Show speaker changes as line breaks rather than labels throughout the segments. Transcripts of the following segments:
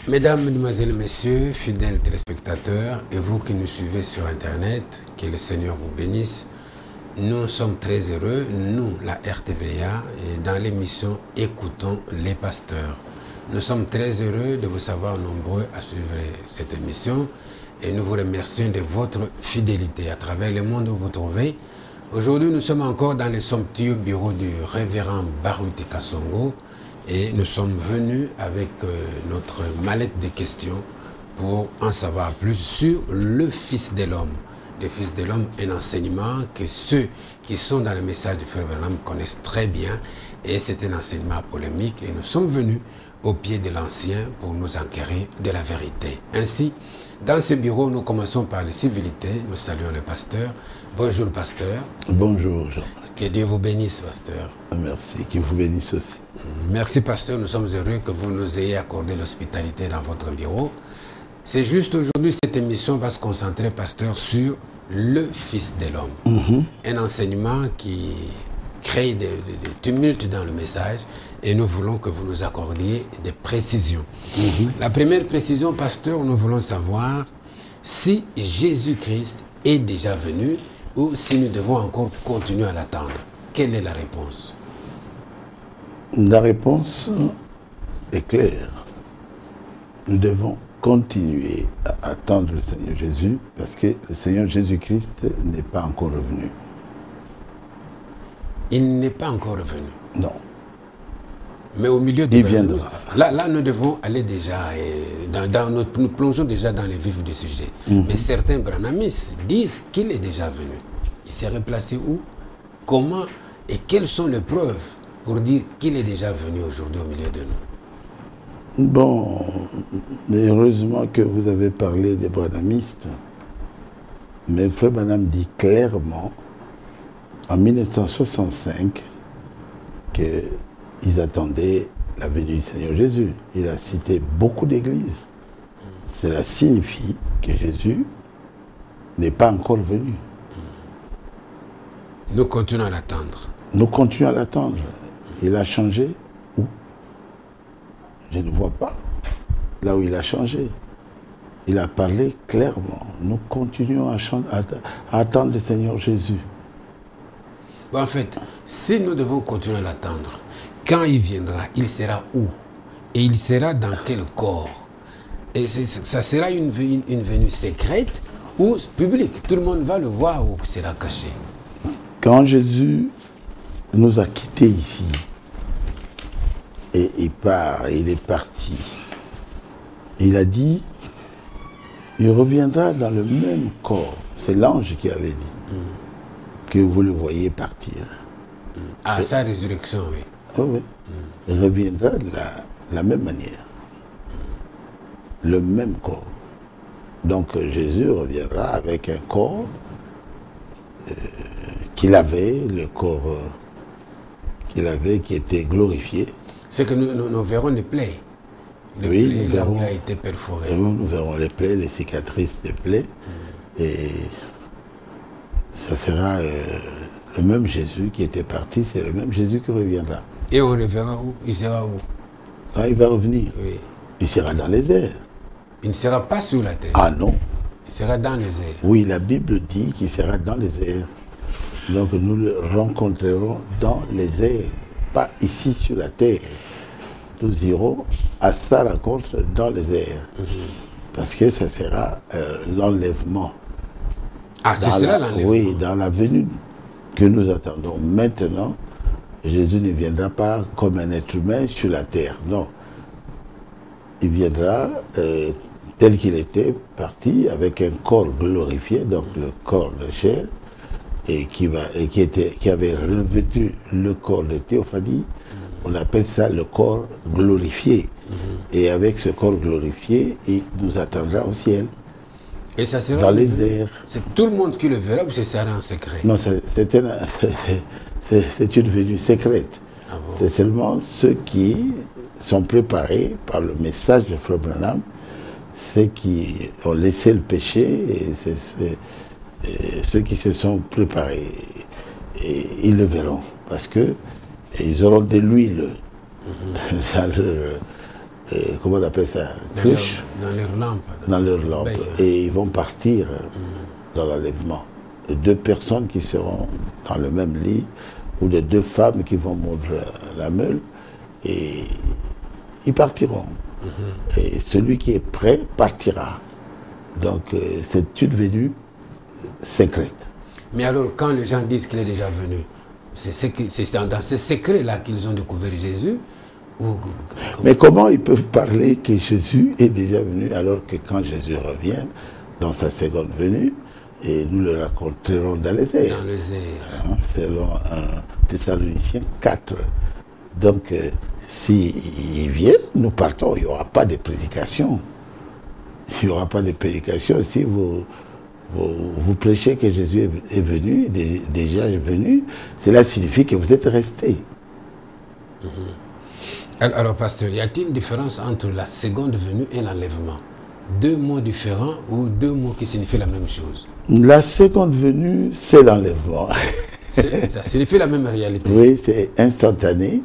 Mesdames, Mesdemoiselles, Messieurs, fidèles téléspectateurs, et vous qui nous suivez sur Internet, que le Seigneur vous bénisse. Nous sommes très heureux, nous, la RTVA, et dans l'émission Écoutons les pasteurs. Nous sommes très heureux de vous savoir nombreux à suivre cette émission et nous vous remercions de votre fidélité à travers le monde où vous vous trouvez. Aujourd'hui, nous sommes encore dans le somptueux bureau du révérend Baruti Kasongo et nous sommes venus avec notre mallette de questions pour en savoir plus sur le Fils de l'homme. Le Fils de l'homme, un enseignement que ceux qui sont dans le message du Frère Branham connaissent très bien et c'est un enseignement polémique et nous sommes venus au pied de l'ancien pour nous enquérir de la vérité. Ainsi, dans ce bureau, nous commençons par les civilités. Nous saluons le pasteur. Bonjour, pasteur.
Bonjour, Jean.
Que Dieu vous bénisse, pasteur.
Merci, qu'il vous bénisse aussi.
Merci, pasteur. Nous sommes heureux que vous nous ayez accordé l'hospitalité dans votre bureau. C'est juste aujourd'hui, cette émission va se concentrer, pasteur, sur le Fils de l'homme. Un enseignement qui crée des tumultes dans le message et nous voulons que vous nous accordiez des précisions. La première précision, pasteur, nous voulons savoir si Jésus-Christ est déjà venu ou si nous devons encore continuer à l'attendre. Quelle est la réponse?
La réponse est claire. Nous devons continuer à attendre le Seigneur Jésus parce que le Seigneur Jésus-Christ n'est pas encore revenu.
Il n'est pas encore revenu.
Non.
Mais au milieu de
Il viendra.
Là, nous devons aller déjà, nous plongeons déjà dans les vifs du sujet. Mais certains branhamistes disent qu'il est déjà venu. Il serait placé où? Comment? Et quelles sont les preuves pour dire qu'il est déjà venu aujourd'hui au milieu de nous?
Bon, mais heureusement que vous avez parlé des branhamistes. Mais Frère Branham dit clairement, en 1965, qu'ils attendaient la venue du Seigneur Jésus. Il a cité beaucoup d'églises. Cela signifie que Jésus n'est pas encore venu.
Nous continuons à l'attendre.
Nous continuons à l'attendre. Il a changé où? Je ne vois pas là où il a changé. Il a parlé clairement. Nous continuons à attendre le Seigneur Jésus.
Bon, en fait, si nous devons continuer à l'attendre, quand il viendra, il sera où? Et il sera dans quel corps? Et ça sera une venue secrète ou publique? Tout le monde va le voir ou sera caché?
Quand Jésus nous a quittés ici, et il est parti, il a dit, il reviendra dans le même corps. C'est l'ange qui avait dit. Que vous le voyez partir.
À sa résurrection, oui.
Oui. Il reviendra de la même manière. Le même corps. Donc Jésus reviendra avec un corps qu'il avait, le corps qu'il avait qui était glorifié.
C'est que nous verrons les plaies. Les plaies, là où il a été perforé.
Nous verrons les plaies, les cicatrices des plaies. Et ça sera le même Jésus qui était parti, c'est le même Jésus qui reviendra.
Et on le verra où? Il sera où?
Quand il va revenir,
oui.
Il sera dans les airs.
Il ne sera pas sur la terre.
Ah non.
Il sera dans les airs.
Oui, la Bible dit qu'il sera dans les airs. Donc nous le rencontrerons dans les airs, pas ici sur la terre. Nous irons à sa rencontre dans les airs. Parce que ça sera l'enlèvement.
Ah, c'est cela l'enlèvement?
Oui, dans la venue que nous attendons. Maintenant, Jésus ne viendra pas comme un être humain sur la terre. Non. Il viendra tel qu'il était parti, avec un corps glorifié, donc le corps de chair, et qui avait revêtu le corps de théophanie. On appelle ça le corps glorifié. Et avec ce corps glorifié, il nous attendra au ciel.
Et ça sera
dans les airs.
C'est tout le monde qui le verra ou ce sera en secret?
Non, c'est une venue secrète.
Ah bon?
C'est seulement ceux qui sont préparés par le message de Frère Branham, ceux qui ont laissé le péché, et ceux qui se sont préparés. Et ils le verront, parce que ils auront de l'huile comment on appelle ça,
dans leurs lampes.
Dans leurs lampes. Et ils vont partir dans l'enlèvement. 2 personnes qui seront dans le même lit, ou les 2 femmes qui vont mordre la meule, et ils partiront. Et celui qui est prêt partira. Donc c'est une venue secrète.
Mais alors, quand les gens disent qu'il est déjà venu, c'est dans ces secrets-là qu'ils ont découvert Jésus.
Mais comment ils peuvent parler que Jésus est déjà venu alors que quand Jésus revient dans sa seconde venue, et nous le raconterons dans les airs.
Dans les airs.
Selon 1 Thessaloniciens 4. Donc, s'il vient, nous partons. Il n'y aura pas de prédication. Il n'y aura pas de prédication si vous prêchez que Jésus est venu, déjà est venu. Cela signifie que vous êtes resté.
Alors, pasteur, y a-t-il une différence entre la seconde venue et l'enlèvement? 2 mots différents ou 2 mots qui signifient la même chose?
La seconde venue, c'est l'enlèvement.
Ça signifie la même réalité.
Oui, c'est instantané.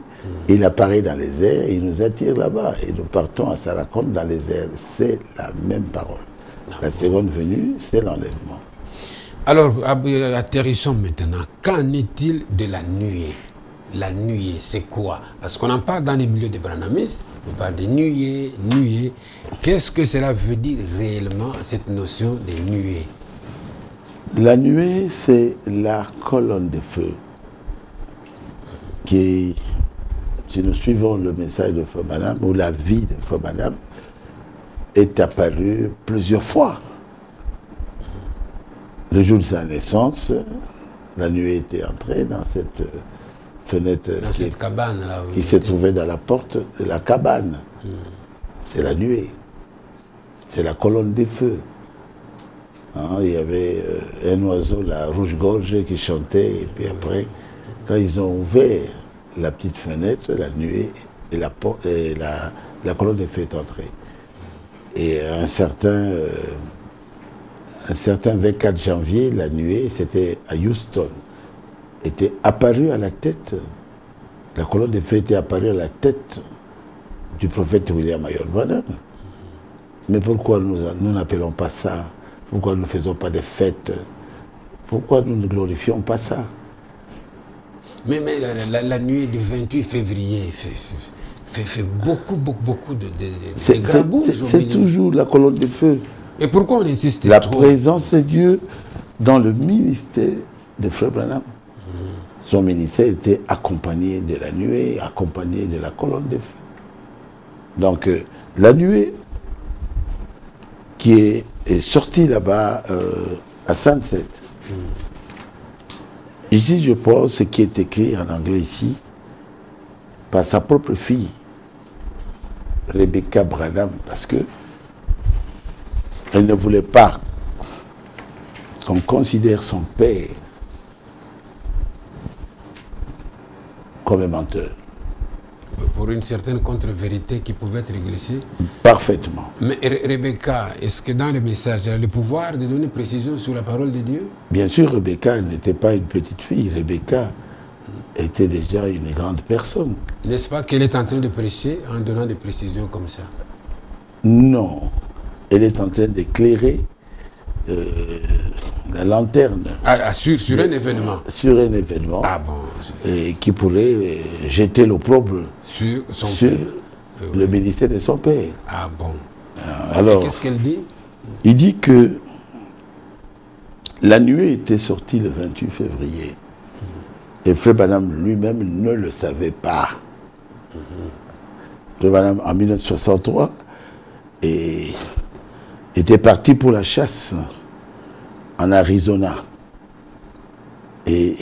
Il apparaît dans les airs, il nous attire là-bas et nous partons à sa rencontre dans les airs. C'est la même parole. La seconde venue, c'est l'enlèvement.
Alors, atterrissons maintenant. Qu'en est-il de la nuée? La nuée, c'est quoi? Parce qu'on en parle dans les milieux des branhamistes, on parle de nuée. Qu'est-ce que cela veut dire réellement, cette notion de nuée?
La nuée, c'est la colonne de feu qui, si nous suivons le message de Frère Branham, ou la vie de Frère Branham, est apparue plusieurs fois. Le jour de sa naissance, la nuée était entrée dans cette fenêtre
cette cabane là,
qui se trouvait dans la porte de la cabane. C'est la nuée. C'est la colonne des feux. Il y avait un oiseau, la rouge-gorge, qui chantait, et puis après, quand ils ont ouvert la petite fenêtre, la nuée et la colonne des feux est entrée. Et un certain 24 janvier, la nuée, c'était à Houston, était apparue à la tête, la colonne des feux était apparue à la tête du prophète William Marion Branham. Mais pourquoi nous n'appelons pas ça? Pourquoi nous ne faisons pas des fêtes? Pourquoi nous ne glorifions pas ça?
Mais la nuit du 28 février fait beaucoup de grabouilles.
C'est toujours la colonne de feu.
Et pourquoi on insiste
la
trop?
Présence de Dieu dans le ministère de Frère Branham. Son ministère était accompagné de la nuée, accompagné de la colonne de feu. Donc, la nuée qui est sortie là-bas à Sunset. Ici, je pense ce qui est écrit en anglais ici, par sa propre fille, Rebecca Branham, parce que elle ne voulait pas qu'on considère son père comme un menteur.
Pour une certaine contre-vérité qui pouvait être glissée.
Parfaitement.
Mais Rebecca, est-ce que dans le message, elle a le pouvoir de donner précision sur la parole de Dieu?
Bien sûr, Rebecca n'était pas une petite fille. Rebecca était déjà une grande personne.
N'est-ce pas qu'elle est en train de prêcher en donnant des précisions comme ça?
Non. Elle est en train d'éclairer la lanterne.
Sur un événement.
Sur un événement.
Ah bon.
Et qui pourrait jeter l'opprobre
sur
le ministère de son père.
Ah bon.
Alors,
qu'est-ce qu'elle dit?
Il dit que la nuée était sortie le 28 février. Et Frère Branham lui-même ne le savait pas. Frère Branham, en 1963, était parti pour la chasse en Arizona. Et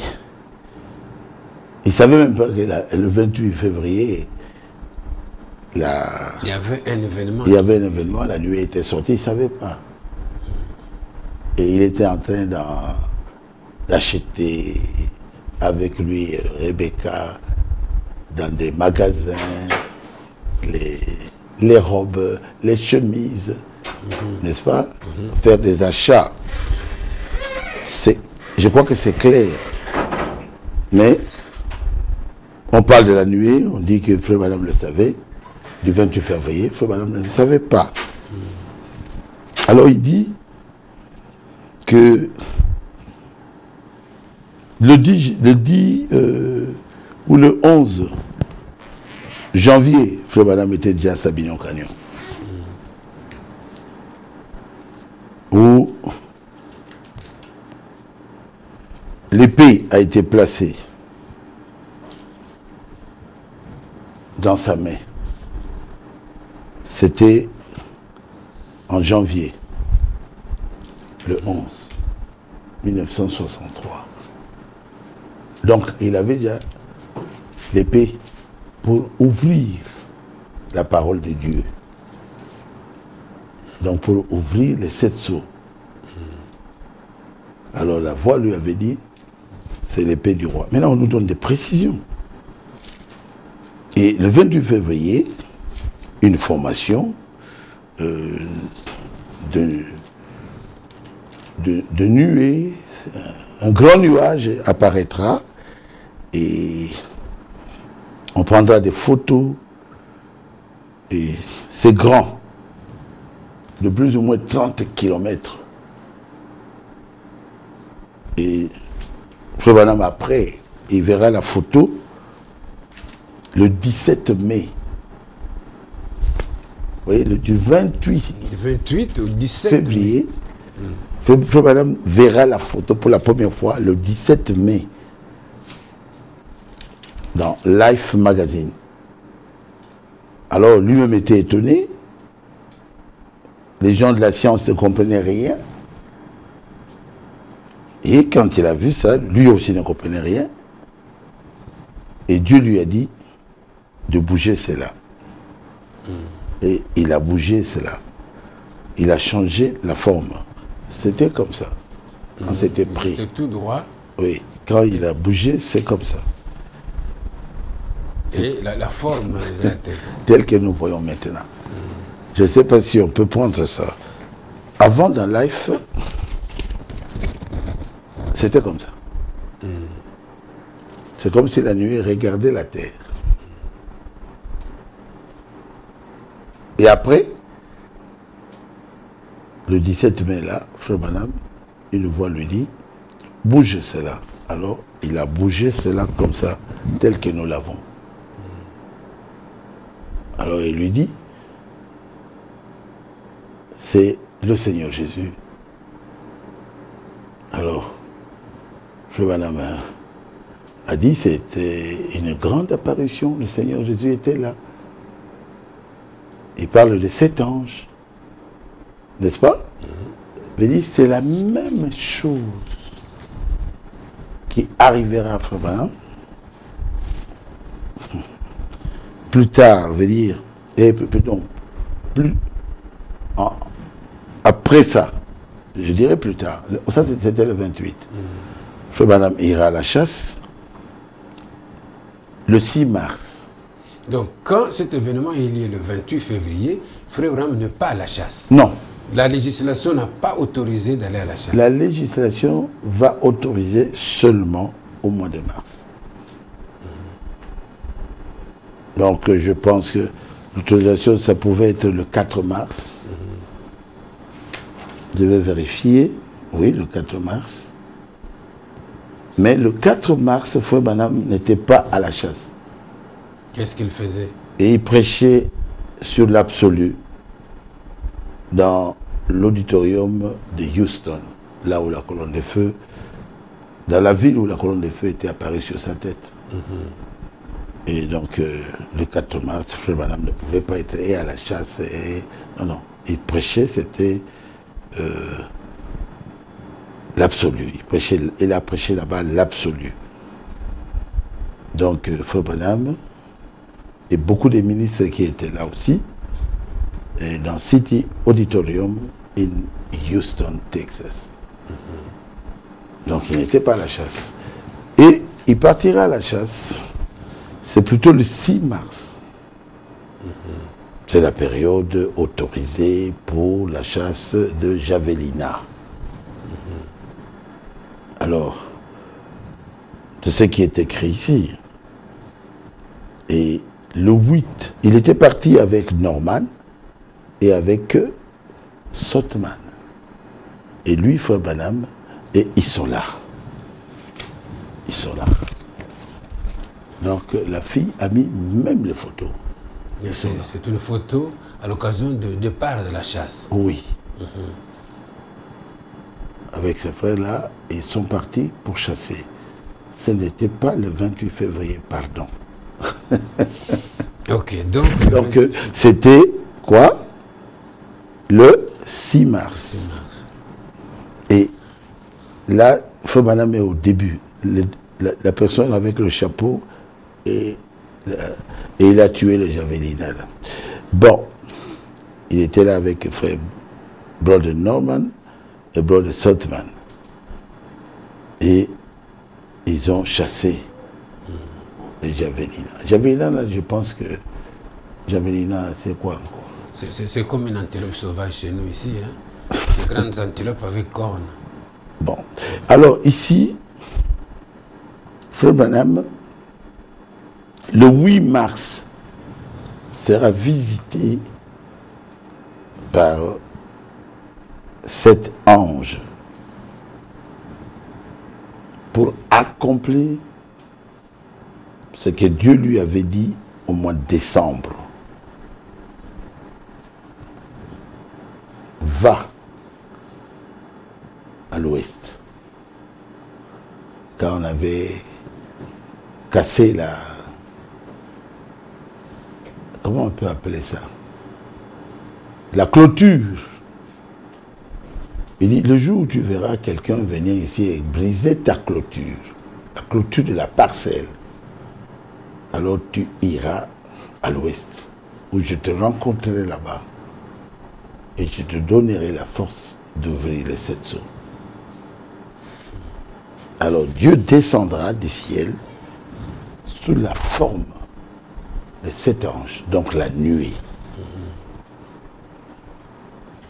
il ne savait même pas que le 28 février, il y avait un événement, la nuée était sortie, il ne savait pas. Et il était en train d'acheter avec lui Rebecca dans des magasins, les robes, les chemises, n'est-ce pas? Faire des achats. Je crois que c'est clair. Mais on parle de la nuée, on dit que Frère Branham le savait. du 28 février, Frère Branham ne le savait pas. Alors il dit que le 10 ou le 11 janvier, Frère Branham était déjà à Sabignon Canyon. Où l'épée a été placée dans sa main. C'était en janvier, le 11, 1963. Donc, il avait déjà l'épée pour ouvrir la parole de Dieu. Donc, pour ouvrir les 7 sceaux. Alors, la voix lui avait dit, c'est l'épée du roi. Maintenant, on nous donne des précisions. Et le 28 février, une formation de nuée, un grand nuage apparaîtra et on prendra des photos et c'est grand, de plus ou moins 30 km. Et Frère Branham après, il verra la photo le 17 mai. Vous voyez, du 28
au 17
février, Frère Branham verra la photo pour la première fois le 17 mai dans Life Magazine. Alors lui-même était étonné. Les gens de la science ne comprenaient rien. Et quand il a vu ça, lui aussi ne comprenait rien. Et Dieu lui a dit de bouger cela. Et il a bougé cela. Il a changé la forme. C'était comme ça. Quand c'était pris.
C'est tout droit.
Oui. Quand il a bougé, c'est comme ça.
Et la forme de la tête.
Telle que nous voyons maintenant. Je ne sais pas si on peut prendre ça. Avant, dans Life, c'était comme ça. C'est comme si la nuée regardait la terre. Et après, le 17 mai là, Frère Branham, une voix lui dit, bouge cela. Alors, il a bougé cela comme ça, tel que nous l'avons. Alors, il lui dit, c'est le Seigneur Jésus. Alors, Frère Branham a dit, c'était une grande apparition, le Seigneur Jésus était là. Il parle de 7 anges, n'est-ce pas? Il dit, c'est la même chose qui arrivera à Frère Branham. Plus tard, veut dire, après ça, je dirais plus tard, ça c'était le 28. Frère Branham ira à la chasse le 6 mars.
Donc, quand cet événement est lié le 28 février, Frère Branham n'est pas à la chasse.
Non.
La législation n'a pas autorisé d'aller à la chasse.
La législation va autoriser seulement au mois de mars. Donc, je pense que l'autorisation, ça pouvait être le 4 mars. Je vais vérifier. Oui, le 4 mars. Mais le 4 mars, Frère Branham n'était pas à la chasse.
Qu'est-ce qu'il faisait?
Et il prêchait sur l'absolu dans l'auditorium de Houston, là où la colonne de feu, dans la ville où la colonne de feu était apparue sur sa tête. Et donc, le 4 mars, Frère Branham ne pouvait pas être à la chasse. Non, non. Il prêchait, c'était l'absolu. Il a prêché là-bas l'absolu. Donc, Frère Branham et beaucoup de ministres qui étaient là aussi, et dans City Auditorium in Houston, Texas. Donc, il n'était pas à la chasse. Et il partira à la chasse, c'est plutôt le 6 mars. C'est la période autorisée pour la chasse de javelina. Alors, de ce qui est écrit ici, et le 8, il était parti avec Norman et avec Sotman. Et lui, Frère Branham, et ils sont là. Ils sont là. Donc la fille a mis même les photos.
C'est une photo à l'occasion du départ de la chasse.
Oui. Avec ces frères-là, ils sont partis pour chasser. Ce n'était pas le 28 février, pardon.
Ok, donc
c'était quoi? Le 6 mars. Et là, Frère Branham est au début. La personne avec le chapeau et il a tué le javelina là. Bon, il était là avec Frère Brother Norman et Brother Sotman. Et ils ont chassé le javelina. Javelina, là, je pense que javelina, c'est quoi encore?
C'est comme une antilope sauvage chez nous ici, hein? Des grandes antilopes avec cornes.
Bon, alors ici, Frère Branham, le 8 mars, sera visité par cet ange pour accomplir ce que Dieu lui avait dit au mois de décembre. Va à l'ouest. Quand on avait cassé la... Comment on peut appeler ça? La clôture. Il dit, le jour où tu verras quelqu'un venir ici et briser ta clôture, la clôture de la parcelle, alors tu iras à l'ouest, où je te rencontrerai là-bas, et je te donnerai la force d'ouvrir les 7 sceaux. Alors Dieu descendra du ciel sous la forme de 7 anges, donc la nuée.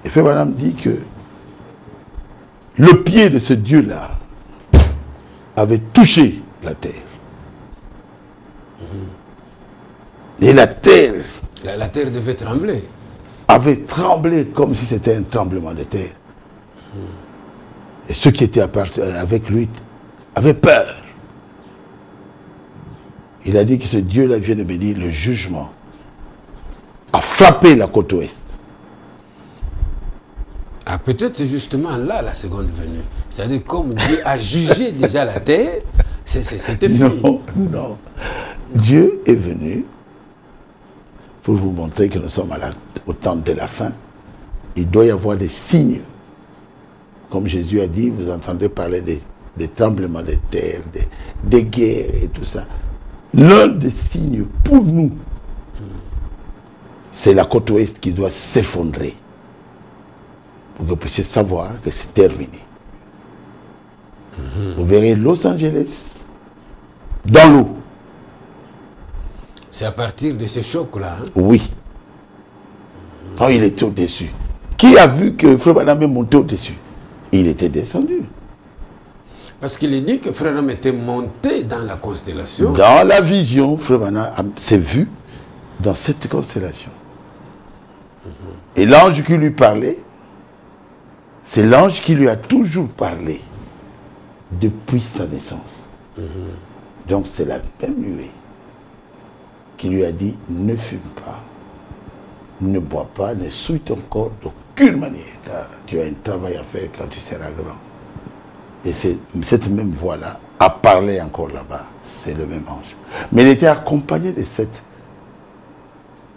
Et Frère Branham dit que le pied de ce Dieu-là avait touché la terre. Et la terre...
La terre devait trembler.
Avait tremblé comme si c'était un tremblement de terre. Et ceux qui étaient avec lui avaient peur. Il a dit que ce Dieu-là vient de me dire le jugement a frappé la côte ouest.
Ah, peut-être c'est justement là la seconde venue. C'est-à-dire comme Dieu a jugé déjà la terre, c'était fini.
Non, non. Dieu est venu pour vous montrer que nous sommes au temps de la fin. Il doit y avoir des signes. Comme Jésus a dit, vous entendez parler des tremblements de terre, des guerres et tout ça. L'un des signes pour nous, c'est la côte ouest qui doit s'effondrer. Pour que vous puissiez savoir que c'est terminé. Vous verrez Los Angeles dans l'eau.
C'est à partir de ce choc-là. Hein?
Oui. Quand il était au-dessus. Qui a vu que Frère Branham est monté au-dessus? Il était descendu.
Parce qu'il est dit que Frère Branham était monté dans la constellation.
Dans la vision, Frère Branham s'est vu dans cette constellation. Et l'ange qui lui parlait, c'est l'ange qui lui a toujours parlé depuis sa naissance. Donc c'est la même nuée qui lui a dit ne fume pas, ne bois pas, ne souille ton corps d'aucune manière, car tu as un travail à faire quand tu seras grand. Et cette même voix-là a parlé encore là-bas. C'est le même ange. Mais il était accompagné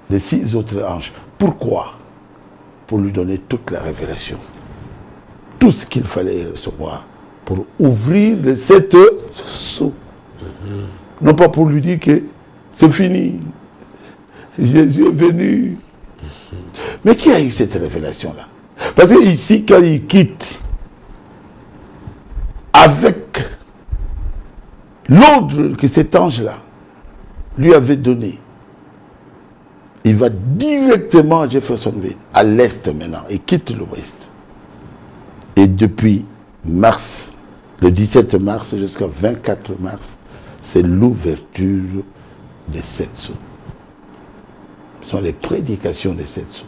de 6 autres anges. Pourquoi? Pour lui donner toute la révélation. Tout ce qu'il fallait recevoir pour ouvrir les 7 sceaux. Non pas pour lui dire que c'est fini. Jésus est venu. Mais qui a eu cette révélation-là? Parce que ici, quand il quitte, avec l'ordre que cet ange-là lui avait donné, il va directement à Jeffersonville, à l'est maintenant, et quitte l'ouest. Et depuis mars, le 17 mars jusqu'au 24 mars, c'est l'ouverture des 7 sceaux. sont les prédications des 7 sceaux.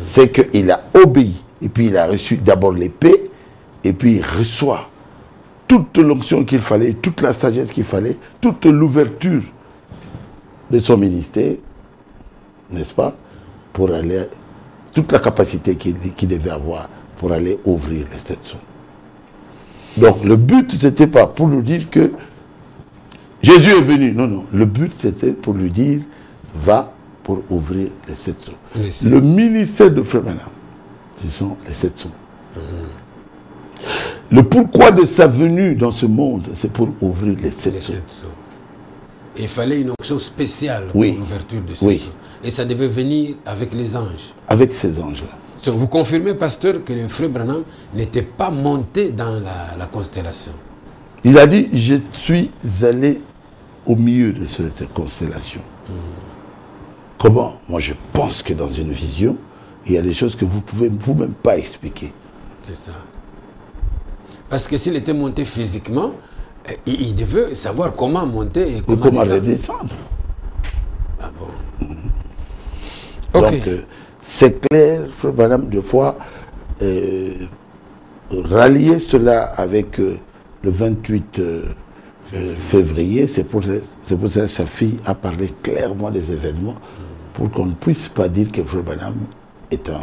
C'est qu'il a obéi, et puis il a reçu d'abord l'épée, et puis il reçoit toute l'onction qu'il fallait, toute la sagesse qu'il fallait, toute l'ouverture de son ministère, n'est-ce pas, pour aller, toute la capacité qu'il devait avoir pour aller ouvrir les 7 sceaux. Donc le but, c'était pas pour nous dire que Jésus est venu. Non, non. Le but, c'était pour lui dire, va pour ouvrir les 7 sceaux. Le ministère de Frère Branham, ce sont les 7 sceaux. Le pourquoi de sa venue dans ce monde, c'est pour ouvrir les 7 sceaux.
Il fallait une onction spéciale pour l'ouverture de ces sceaux. Et ça devait venir avec les anges.
Avec ces anges-là.
Vous confirmez, pasteur, que le Frère Branham n'était pas monté dans la constellation?
Il a dit, je suis allé au milieu de cette constellation. Comment? Moi, je pense que dans une vision, il y a des choses que vous ne pouvez vous-même pas expliquer.
C'est ça. Parce que s'il était monté physiquement, il devait savoir comment monter et
comment redescendre.
Ah bon.
Donc, c'est clair, Frère Branham, deux fois, rallier cela avec le 28 février, c'est pour ça que sa fille a parlé clairement des événements, pour qu'on ne puisse pas dire que Frère Branham est un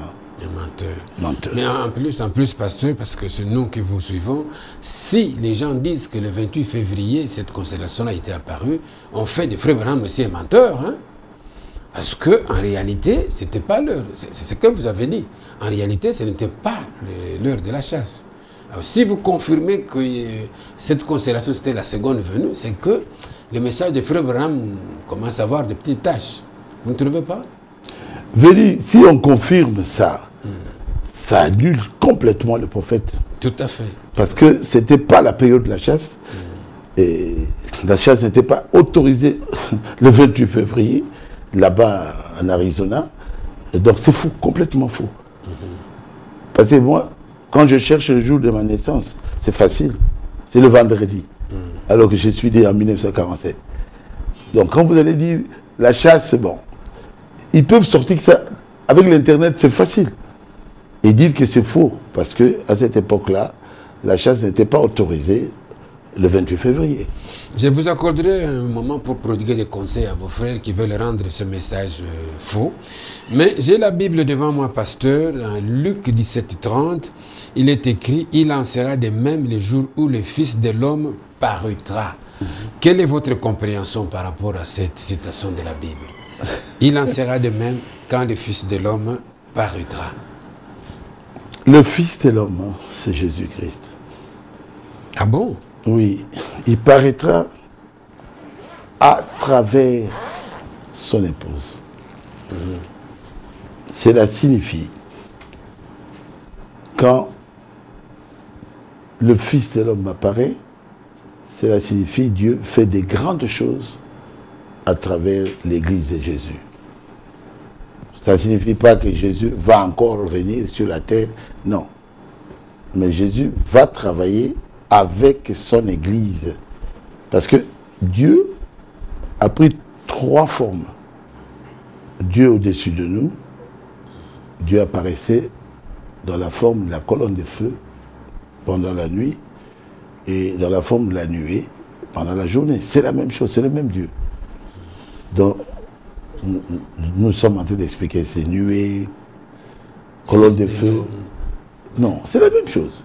menteur.
Mais en plus, pasteur, parce que c'est nous qui vous suivons, si les gens disent que le 28 février, cette constellation-là était apparue, on fait de Frère Branham aussi un menteur, hein? Parce qu'en réalité, ce n'était pas l'heure. C'est ce que vous avez dit. En réalité, ce n'était pas l'heure de la chasse. Alors, si vous confirmez que cette constellation, c'était la seconde venue, c'est que le message de Frère Branham commence à avoir de petites taches. Vous ne trouvez pas?
Venez, si on confirme ça, ça annule complètement le prophète.
Tout à fait.
Parce que ce n'était pas la période de la chasse. Et la chasse n'était pas autorisée le 28 février. Là-bas en Arizona. Et donc c'est faux, complètement faux. Parce que moi, quand je cherche le jour de ma naissance, c'est facile. C'est le vendredi. Alors que je suis né en 1947. Donc quand vous allez dire la chasse, c'est bon. Ils peuvent sortir ça. Avec l'internet, c'est facile. Et dire que c'est faux. Parce qu'à cette époque-là, la chasse n'était pas autorisée le 28 février.
Je vous accorderai un moment pour prodiguer des conseils à vos frères qui veulent rendre ce message faux. Mais j'ai la Bible devant moi, pasteur. En Luc 17:30, il est écrit « Il en sera de même le jour où le Fils de l'homme paraîtra ». Quelle est votre compréhension par rapport à cette citation de la Bible? Il en sera de même quand le Fils de l'homme paraîtra.
Le Fils de l'homme, c'est Jésus-Christ.
Ah bon?
Oui, il paraîtra à travers son épouse. Cela signifie, quand le Fils de l'homme apparaît, cela signifie Dieu fait des grandes choses à travers l'Église de Jésus. Ça ne signifie pas que Jésus va encore revenir sur la terre, non. Mais Jésus va travailler avec son Église. Parce que Dieu a pris 3 formes. Dieu au-dessus de nous, Dieu apparaissait dans la forme de la colonne de feu pendant la nuit et dans la forme de la nuée pendant la journée. C'est la même chose, c'est le même Dieu. Donc, nous sommes en train d'expliquer ces nuées, colonnes de feu. Non, c'est la même chose.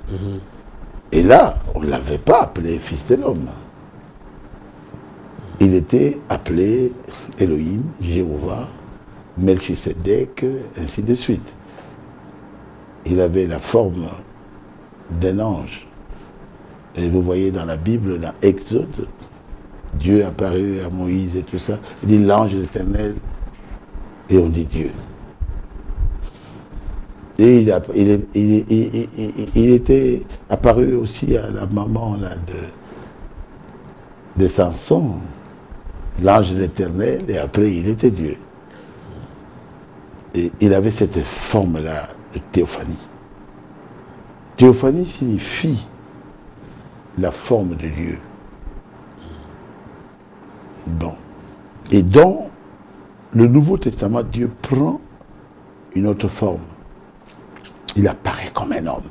Et là, on ne l'avait pas appelé Fils de l'homme. Il était appelé Elohim, Jéhovah, Melchisedec, ainsi de suite. Il avait la forme d'un ange. Et vous voyez dans la Bible, dans Exode, Dieu apparut à Moïse et tout ça. Il dit l'ange de l'Éternel, et on dit Dieu. Et il était apparu aussi à la maman là, de Samson, l'ange de l'Éternel, et après il était Dieu. Et il avait cette forme-là de théophanie. Théophanie signifie la forme de Dieu. Bon. Et dans le Nouveau Testament, Dieu prend une autre forme. Il apparaît comme un homme,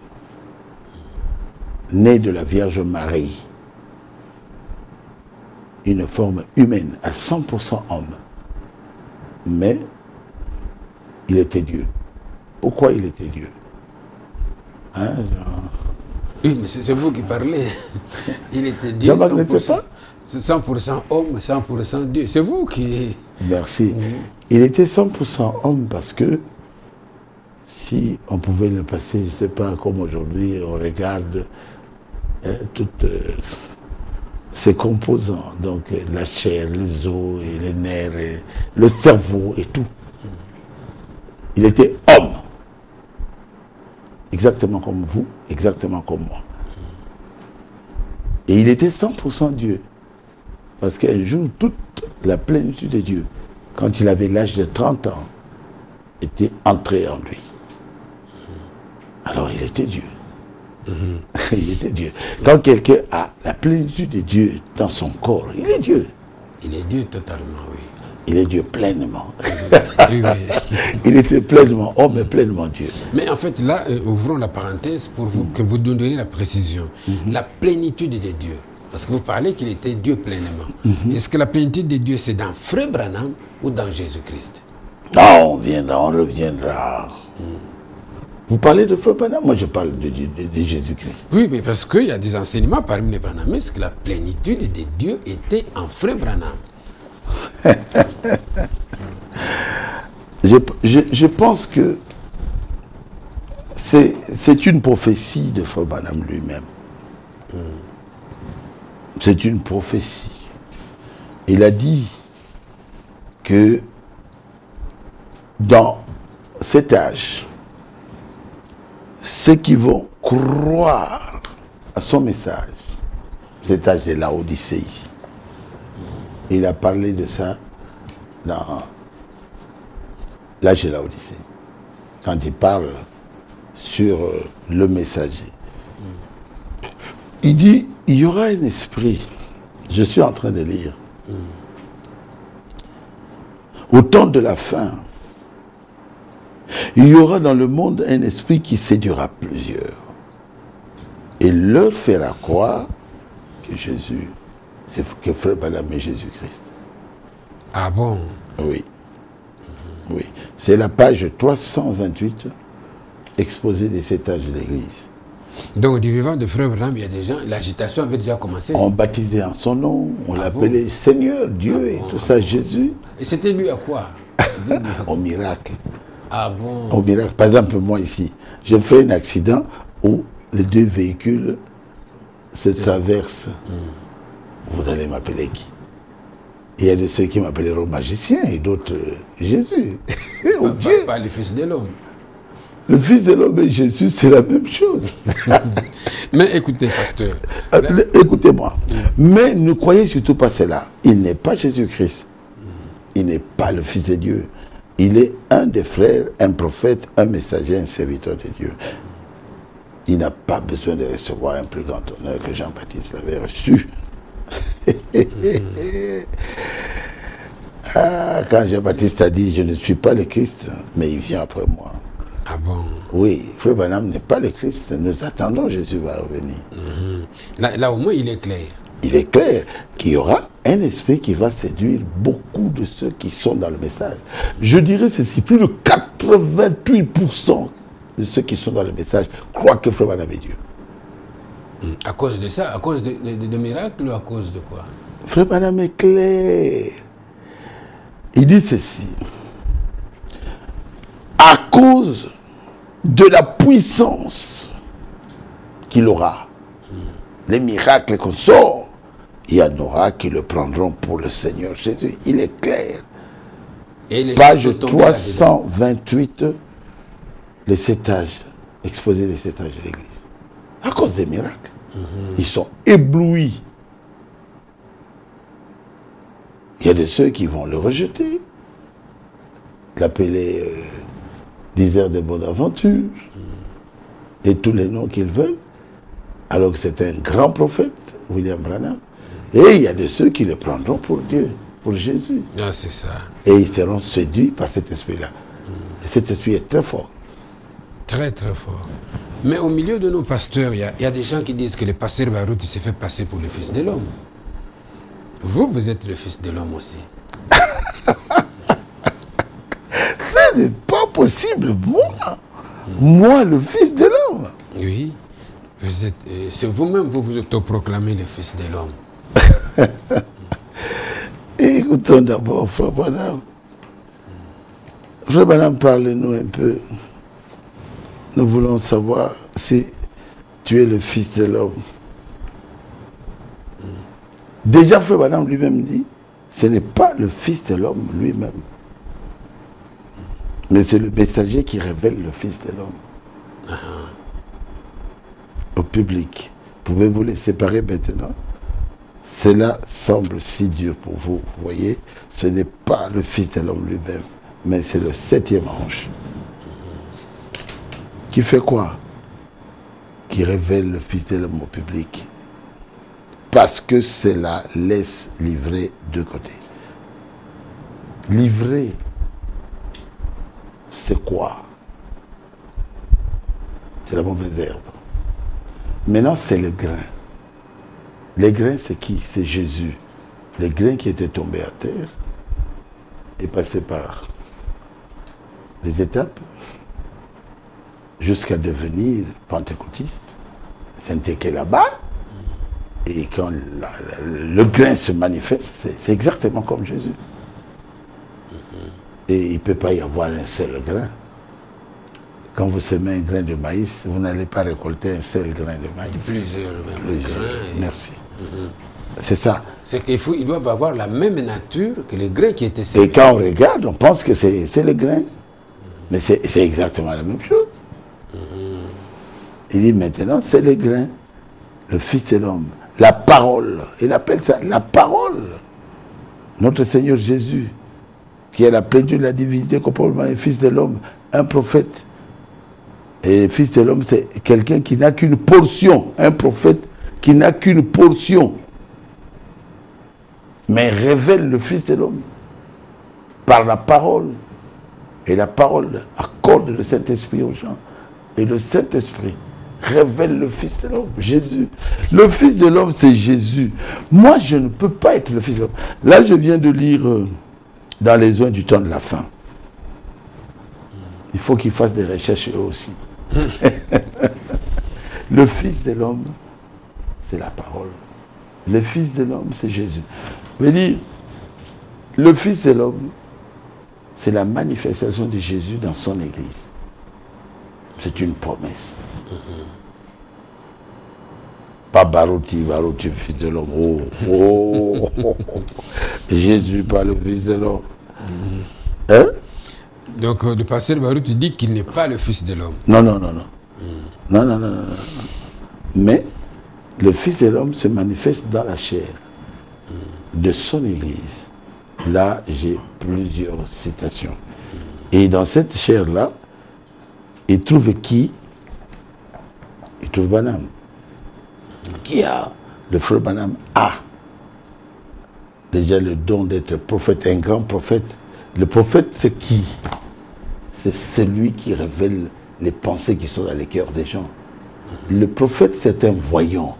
né de la Vierge Marie. Une forme humaine, à 100% homme. Mais il était Dieu. Pourquoi il était Dieu? Hein,
Oui, mais c'est vous qui parlez. Il était Dieu, 100% homme, 100% Dieu. C'est vous qui...
Merci. Il était 100% homme parce que si on pouvait le passer, je ne sais pas, comme aujourd'hui, on regarde toutes ses composants, donc la chair, les os, et les nerfs, et le cerveau et tout. Il était homme. Exactement comme vous, exactement comme moi. Et il était 100% Dieu. Parce qu'un jour, toute la plénitude de Dieu, quand il avait l'âge de 30 ans, était entrée en lui. Alors il était Dieu. Il était Dieu. Quand quelqu'un a la plénitude de Dieu dans son corps, il est Dieu.
Il est Dieu totalement, oui.
Il est Dieu pleinement.
Oui, oui.
Il était pleinement homme et pleinement Dieu.
Mais en fait, là, ouvrons la parenthèse pour vous, que vous nous donniez la précision. La plénitude de Dieu. Parce que vous parlez qu'il était Dieu pleinement. Est-ce que la plénitude de Dieu, c'est dans Frère Branham ou dans Jésus-Christ?
Non, on reviendra. Vous parlez de Frère Branham, moi je parle de Jésus-Christ.
Oui, mais parce qu'il y a des enseignements parmi les Branhamistes que la plénitude de Dieu était en Frère Branham.
Je pense que c'est une prophétie de Frère Branham lui-même. C'est une prophétie. Il a dit que dans cet âge, ceux qui vont croire à son message, cet âge de Laodicée ici, il a parlé de ça dans l'âge de Laodicée, quand il parle sur le messager. Il dit, il y aura un esprit, je suis en train de lire, au temps de la fin, il y aura dans le monde un esprit qui séduira plusieurs et leur fera croire que Jésus, c'est que Frère Branham est Jésus-Christ.
Ah bon?
Oui. Oui. C'est la page 328, exposé des 7 âges de l'Église.
Donc, du vivant de Frère Branham, il y a des gens, l'agitation avait déjà commencé.
On baptisait en son nom, on l'appelait Seigneur, Dieu et tout ça, Jésus.
Et c'était lui à quoi?
Au miracle.
Ah bon?
Au miracle. Par exemple, moi ici, je fais un accident où les deux véhicules se traversent. Vous allez m'appeler qui? Il y a de ceux qui m'appelleront magicien et d'autres Jésus. Dieu.
Pas le Fils de l'homme.
Le Fils de l'homme et Jésus, c'est la même chose.
Mais écoutez, pasteur.
Écoutez-moi. Mais ne croyez surtout pas cela. Il n'est pas Jésus-Christ. Il n'est pas le Fils de Dieu. Il est un des frères, un prophète, un messager, un serviteur de Dieu. Il n'a pas besoin de recevoir un plus grand honneur que Jean-Baptiste l'avait reçu. Quand Jean-Baptiste a dit, je ne suis pas le Christ, mais il vient après moi.
Ah bon?
Oui, Frère Branham n'est pas le Christ. Nous attendons, Jésus va revenir.
Là, au moins, il est clair.
Il est clair qu'il y aura un esprit qui va séduire beaucoup de ceux qui sont dans le message. Je dirais ceci, plus de 88% de ceux qui sont dans le message croient que Frère Branham est Dieu.
À cause de ça? À cause de miracles ou à cause de quoi?
Frère Branham est clair. Il dit ceci. À cause de la puissance qu'il aura, les miracles qu'on sort, il y en aura qui le prendront pour le Seigneur Jésus. Il est clair. Page 328, les 7 âges, exposé les 7 âges de l'Église. À cause des miracles. Ils sont éblouis. Il y a de ceux qui vont le rejeter, l'appeler diseur de bonne aventure, et tous les noms qu'ils veulent, alors que c'est un grand prophète, William Branham. Et il y a de ceux qui le prendront pour Dieu. pour Jésus.
Ah, c'est ça.
Et ils seront séduits par cet esprit-là. Et cet esprit est très fort.
Très, très fort. Mais au milieu de nos pasteurs, il y a des gens qui disent que le pasteur Barout s'est fait passer pour le fils de l'homme. Vous êtes le fils de l'homme aussi.
Ce n'est pas possible, moi. Moi, le fils de l'homme.
Oui. C'est vous-même, vous vous autoproclamez le fils de l'homme.
Écoutons d'abord, Frère Branham. Frère Branham, parlez-nous un peu. Nous voulons savoir si tu es le fils de l'homme. Déjà, Frère Branham lui-même dit, ce n'est pas le fils de l'homme lui-même. Mais c'est le messager qui révèle le fils de l'homme. Au public. Pouvez-vous les séparer maintenant? Cela semble si dur pour vous. Vous voyez, ce n'est pas le fils de l'homme lui-même, mais c'est le 7e ange. Qui fait quoi? Qui révèle le fils de l'homme au public. Parce que cela laisse livrer de côté. Livrer, c'est quoi? C'est la mauvaise herbe. Maintenant, c'est le grain. Les grains, c'est qui? C'est Jésus. Les grains qui étaient tombés à terre est passé par des étapes jusqu'à devenir pentecôtiste. C'était que là-bas. Et quand le grain se manifeste, c'est exactement comme Jésus. Et il ne peut pas y avoir un seul grain. Quand vous semez un grain de maïs, vous n'allez pas récolter un seul grain de maïs.
Plusieurs grains.
Merci. C'est ça.
C'est qu'ils doivent avoir la même nature que les grains qui étaient semés.
Et quand on regarde, on pense que c'est le grain. Mais c'est exactement la même chose. Il dit maintenant, c'est le grain. Le Fils de l'homme. La parole. Il appelle ça la parole. Notre Seigneur Jésus, qui est la plénitude de la divinité, complètement un Fils de l'homme, un prophète. Et le Fils de l'homme, c'est quelqu'un qui n'a qu'une portion. Un prophète qui n'a qu'une portion. Mais révèle le Fils de l'homme par la parole. Et la parole accorde le Saint-Esprit aux gens. Et le Saint-Esprit révèle le Fils de l'homme, Jésus. Le Fils de l'homme, c'est Jésus. Moi, je ne peux pas être le Fils de l'homme. Là, je viens de lire dans les oins du temps de la fin. Il faut qu'ils fassent des recherches eux aussi. Le Fils de l'homme, c'est la parole. Le Fils de l'homme, c'est Jésus. Je veux dire, le Fils de l'homme, c'est la manifestation de Jésus dans son Église. C'est une promesse. Pas Barouti, Fils de l'homme. Oh. Jésus, pas le Fils de l'homme. Hein?
Donc, le pasteur Barouti dit qu'il n'est pas le Fils de l'homme.
Non. Non. Mais le Fils de l'homme se manifeste dans la chair de son Église. Là, j'ai plusieurs citations. Et dans cette chair-là, il trouve qui? Il trouve Branham. Qui a? Le frère Branham a déjà le don d'être prophète, un grand prophète. Le prophète, c'est qui? C'est celui qui révèle les pensées qui sont dans les cœurs des gens. Le prophète, c'est un voyant.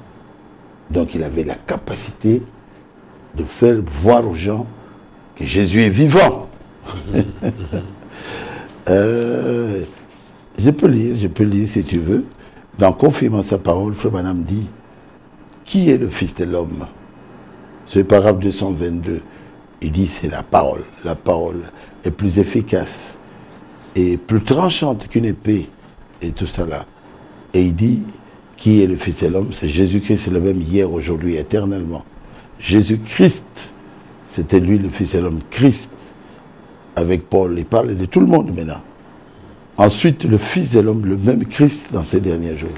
Donc, il avait la capacité de faire voir aux gens que Jésus est vivant. Je peux lire si tu veux. Dans Confirmant sa parole, Frère Branham dit, qui est le Fils de l'homme? C'est le paragraphe 222. Il dit, c'est la parole. La parole est plus efficace et plus tranchante qu'une épée et tout ça là. Et il dit, qui est le Fils de l'homme? C'est Jésus-Christ, le même hier, aujourd'hui, éternellement. Jésus-Christ, c'était lui le Fils de l'homme. Christ, avec Paul, il parle de tout le monde maintenant. Ensuite, le Fils de l'homme, le même Christ dans ces derniers jours.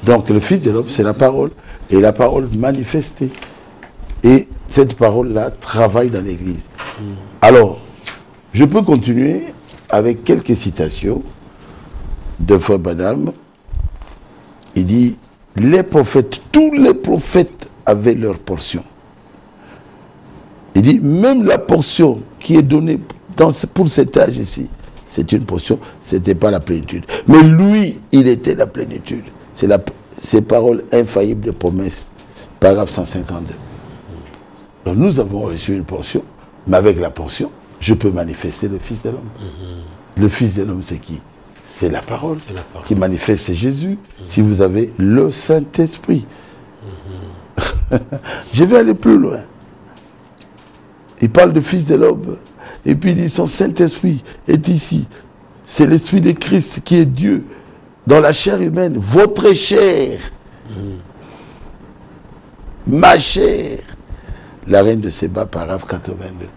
Donc, le Fils de l'homme, c'est la parole. Et la parole manifestée. Et cette parole-là travaille dans l'Église. Alors, je peux continuer avec quelques citations de Frère Branham. Il dit, les prophètes, tous les prophètes avaient leur portion. Il dit, même la portion qui est donnée pour cet âge ici, c'est une portion, ce n'était pas la plénitude. Mais lui, il était la plénitude. C'est ces paroles infaillibles de promesse. Paragraphe 152. Donc nous avons reçu une portion, mais avec la portion, je peux manifester le Fils de l'homme. Le Fils de l'homme, c'est qui? C'est la parole qui manifeste, c'est Jésus. Si vous avez le Saint-Esprit. Je vais aller plus loin. Il parle de Fils de l'homme. Et puis il dit, son Saint-Esprit est ici. C'est l'Esprit de Christ qui est Dieu dans la chair humaine. Votre chair. Ma chair. La reine de Séba, paragraphe 82.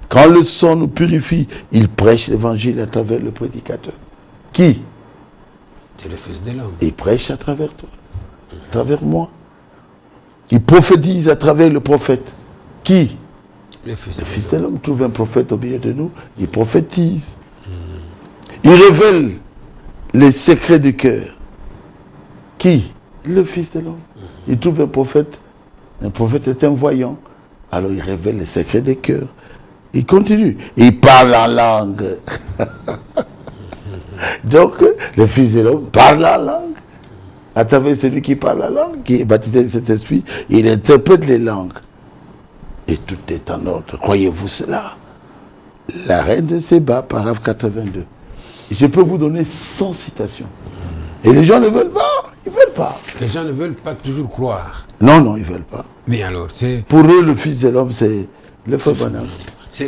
Quand le sang nous purifie, il prêche l'évangile à travers le prédicateur. Qui?
C'est le Fils de l'homme.
Il prêche à travers toi, à travers moi. Il prophétise à travers le prophète. Qui?
Le Fils
de l'homme. Trouve un prophète au milieu de nous, il prophétise. Il révèle les secrets du cœur. Qui? Le Fils de l'homme. Il trouve un prophète. Un prophète est un voyant. Alors il révèle les secrets des cœurs. Il continue. Il parle en langue. Donc, le Fils de l'homme parle en langue. À travers celui qui parle la langue, qui est baptisé de cet esprit, il interprète les langues. Et tout est en ordre. Croyez-vous cela? La reine de Séba, paragraphe 82. Je peux vous donner 100 citations. Et les gens ne veulent pas. Ils ne veulent pas.
Les gens ne veulent pas toujours croire.
Non, non, ils ne veulent pas.
Mais alors, c'est...
Pour eux, le Fils de l'homme, c'est le Frère Branham.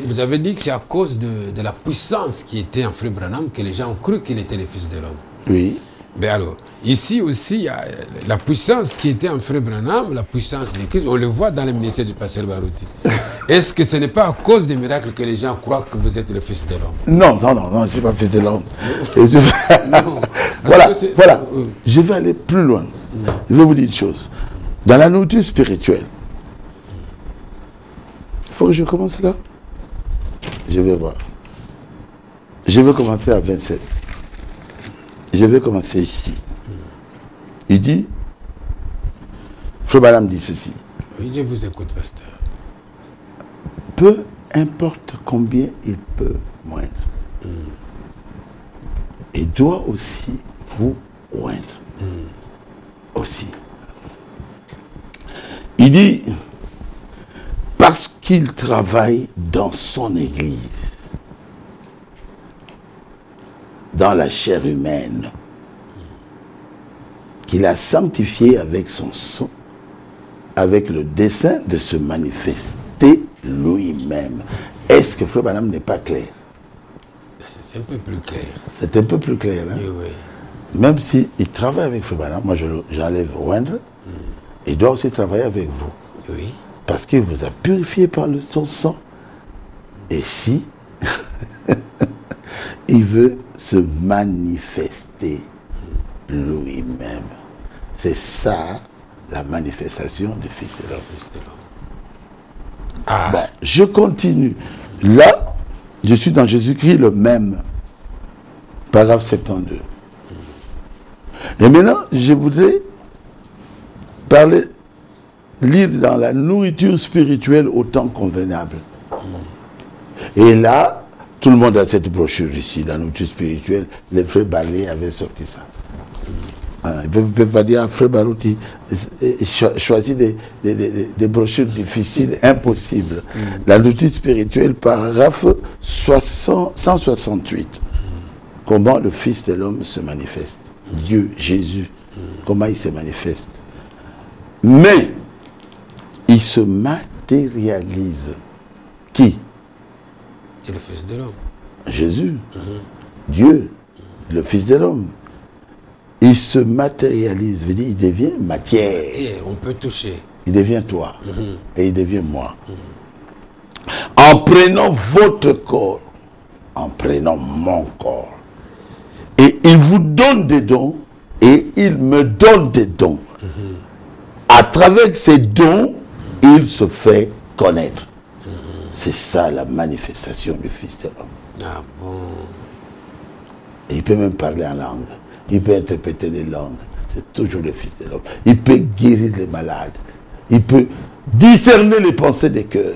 Vous avez dit que c'est à cause de la puissance qui était en Frère Branham que les gens ont cru qu'il était le Fils de l'homme.
Oui.
Mais alors, ici aussi, il y a la puissance qui était en Frère Branham, la puissance de Christ, on le voit dans le ministère du pasteur Barouti. Est-ce que ce n'est pas à cause des miracles que les gens croient que vous êtes le Fils de l'homme?
Non, non, non, non, je ne suis pas Fils de l'homme. Voilà. Je vais aller plus loin. Je vais vous dire une chose. Dans la nourriture spirituelle, il faut que je commence là. Je vais voir. Je vais commencer à 27. Je vais commencer ici. Il dit, Frère Branham dit ceci.
Oui, je vous écoute, pasteur.
Peu importe combien il peut moindre. Il doit aussi vous oindre. Aussi. Il dit, parce qu'il travaille dans son église, dans la chair humaine, qu'il a sanctifié avec son sang, avec le dessein de se manifester lui-même. Est-ce que Frère Branham n'est pas clair?
C'est un peu plus clair.
C'est un peu plus clair. Hein?
Oui, oui.
Même s'il travaille avec Frère Branham, moi j'enlève oindre, il doit aussi travailler avec vous.
Oui.
Parce qu'il vous a purifié par son sang. Et si il veut se manifester lui-même, c'est ça la manifestation du Fils de l'homme.
Ah.
Bon, je continue. Là, je suis dans Jésus-Christ le même. Paragraphe 72. Et maintenant, je voudrais lire dans la nourriture spirituelle au temps convenable. Et là, tout le monde a cette brochure ici, la nourriture spirituelle. Les frères Ballet avaient sorti ça. Ils ne peuvent pas dire à Frère Barouti, choisis des brochures difficiles, impossibles. La nourriture spirituelle, paragraphe 168. Comment le Fils de l'homme se manifeste. Dieu, Jésus, comment il se manifeste. Mais, il se matérialise. Qui?
C'est le Fils de l'homme.
Jésus. Dieu, le Fils de l'homme. Il se matérialise, veut dire il devient matière.
On peut toucher.
Il devient toi. Et il devient moi. En prenant votre corps, en prenant mon corps. Et il vous donne des dons, et il me donne des dons. À travers ces dons, il se fait connaître. C'est ça la manifestation du Fils de l'homme.
Ah bon.
Et il peut même parler en langue. Il peut interpréter des langues. C'est toujours le Fils de l'homme. Il peut guérir les malades. Il peut discerner les pensées des cœurs.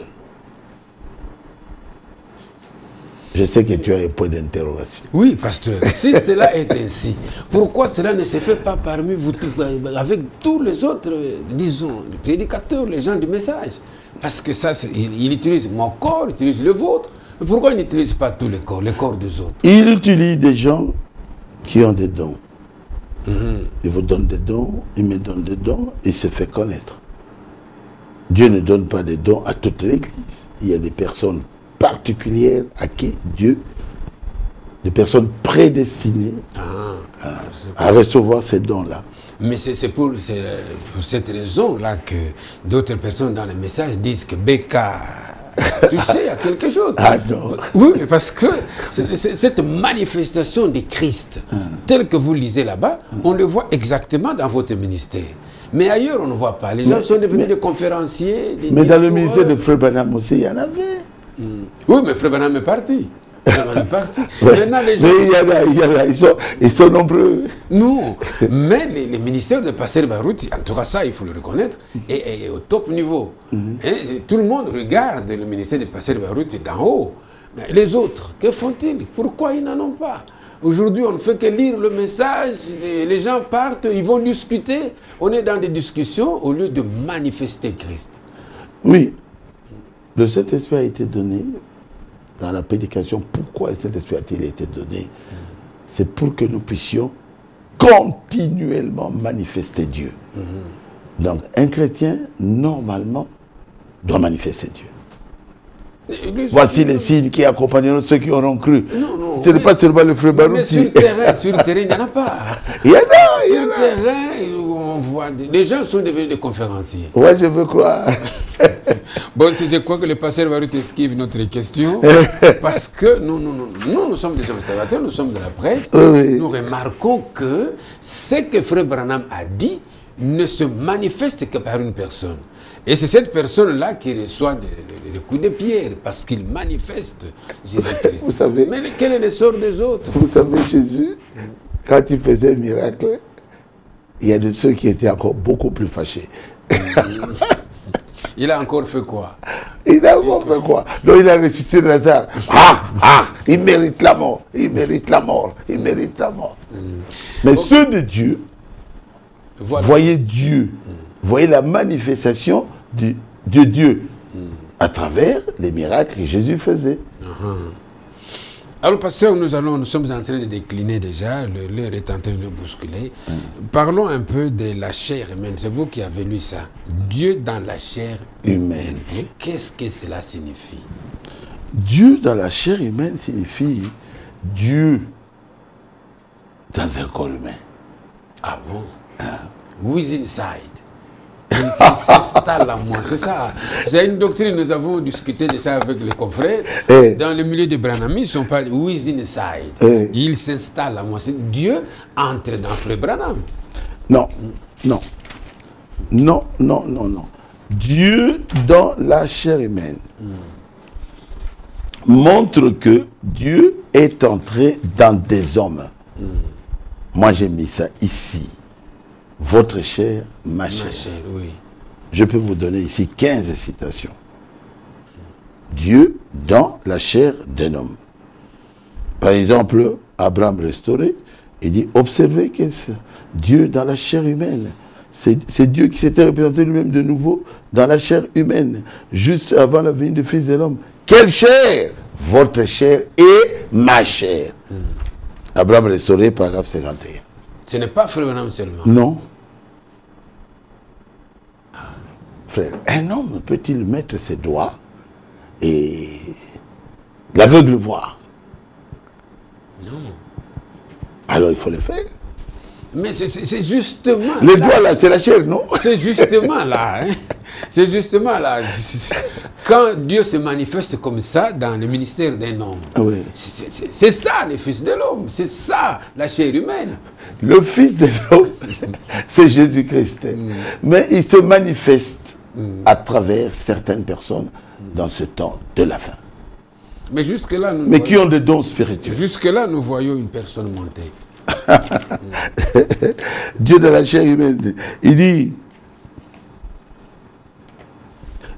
Je sais que tu as un point d'interrogation.
Oui, pasteur, si cela est ainsi, pourquoi cela ne se fait pas parmi vous, avec tous les autres, disons, les prédicateurs, les gens du message? Parce que ça, il utilise mon corps, il utilise le vôtre. Mais pourquoi il n'utilise pas tous les corps des autres?
Il utilise des gens qui ont des dons. Il vous donne des dons, il me donne des dons, il se fait connaître. Dieu ne donne pas des dons à toute l'Église. Il y a des personnes particulières à qui Dieu, des personnes prédestinées à recevoir ces dons-là.
Mais c'est pour cette raison-là que d'autres personnes dans le message disent que Becca a touché à quelque chose.
Ah non.
Oui, mais parce que cette manifestation de Christ, telle que vous lisez là-bas, on le voit exactement dans votre ministère. Mais ailleurs, on ne voit pas. Les gens sont devenus des conférenciers.
Mais dans le ministère de Frère Branham aussi, il y en avait.
Oui, mais Frère Branham est parti. Frère Branham est parti. Maintenant, les gens...
Mais il y en a, ils sont nombreux.
Non, mais les ministères de Pasteur Baruti, en tout cas ça, il faut le reconnaître, est au top niveau. Et tout le monde regarde le ministère de Pasteur Baruti d'en haut. Mais les autres, que font-ils? Pourquoi ils n'en ont pas? Aujourd'hui, on ne fait que lire le message, les gens partent, ils vont discuter. On est dans des discussions au lieu de manifester Christ.
Oui, le Saint-Esprit a été donné dans la prédication. Pourquoi le Saint-Esprit a-t-il été donné? C'est pour que nous puissions continuellement manifester Dieu. Donc, un chrétien, normalement, doit manifester Dieu. Voici les signes qui accompagneront ceux qui auront cru.
Non,
ce n'est pas seulement le frère Baruti.
Mais sur le terrain, il n'y en a pas.
Il y en a,
Sur le terrain, on voit les gens sont devenus des conférenciers.
Ouais, je veux croire.
Bon, je crois que le pasteur Baruti esquive notre question parce que nous sommes des observateurs, nous sommes de la presse.
Oui.
Nous remarquons que ce que Frère Branham a dit ne se manifeste que par une personne. Et c'est cette personne-là qui reçoit les coups de pierre parce qu'il manifeste Jésus-Christ.
Vous savez,
mais quel est le sort des autres?
Vous savez, Jésus, quand il faisait un miracle, il y a de ceux qui étaient encore beaucoup plus fâchés.
Il a encore fait quoi?
Il a encore fait quoi? Donc il a ressuscité Lazare. Il mérite la mort, il mérite la mort, il mérite la mort. Mais ceux de Dieu, voyez Dieu, voyez la manifestation de Dieu à travers les miracles que Jésus faisait.
Alors, pasteur, nous sommes en train de décliner déjà, l'heure est en train de nous bousculer. Parlons un peu de la chair humaine. C'est vous qui avez lu ça. Dieu dans la chair humaine. Qu'est-ce que cela signifie?
Dieu dans la chair humaine signifie Dieu dans un corps humain.
Ah bon? Who is inside? Il s'installe à moi, c'est ça. C'est une doctrine, nous avons discuté de ça avec les confrères. Dans le milieu des Branham, ils sont pas who is inside. Il s'installe à moi. Dieu entre dans Frère Branham.
Non. Dieu dans la chair humaine montre que Dieu est entré dans des hommes. Moi, j'ai mis ça ici. Votre chair, ma chair.
Oui.
Je peux vous donner ici 15 citations. Dieu dans la chair d'un homme. Par exemple, Abraham restauré, il dit, observez que Dieu dans la chair humaine. C'est Dieu qui s'était représenté lui-même de nouveau dans la chair humaine, juste avant la venue du Fils de l'homme. Quelle chair? Votre chair et ma chair. Abraham restauré, paragraphe 51.
Ce n'est pas Frère Branham seulement.
Non. Frère, un homme peut-il mettre ses doigts et l'aveugle voir?
Non.
Alors il faut le faire.
Mais c'est justement...
Les doigts là, c'est la chair, non?
C'est justement là. C'est justement là. Quand Dieu se manifeste comme ça dans le ministère d'un homme, c'est ça le Fils de l'homme. C'est ça la chair humaine.
Le Fils de l'homme, c'est Jésus-Christ. Mais il se manifeste à travers certaines personnes dans ce temps de la fin.
Mais jusque-là,
qui ont des dons spirituels.
Jusque-là, nous voyons une personne monter.
Dieu de la chair humaine, il dit,